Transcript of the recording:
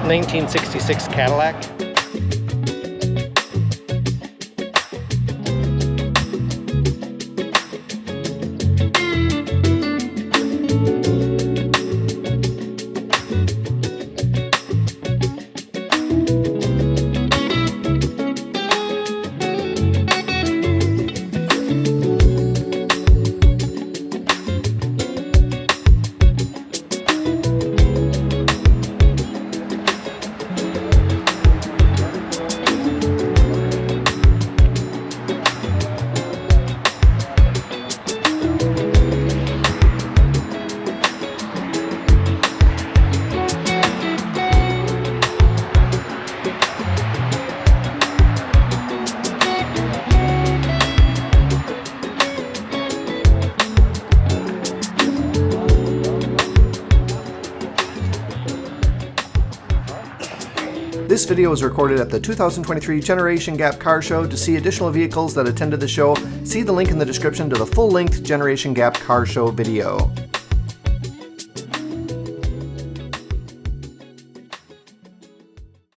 1966 Cadillac. This video was recorded at the 2023 Generation Gap Car Show. To see additional vehicles that attended the show, see the link in the description to the full-length Generation Gap Car Show video.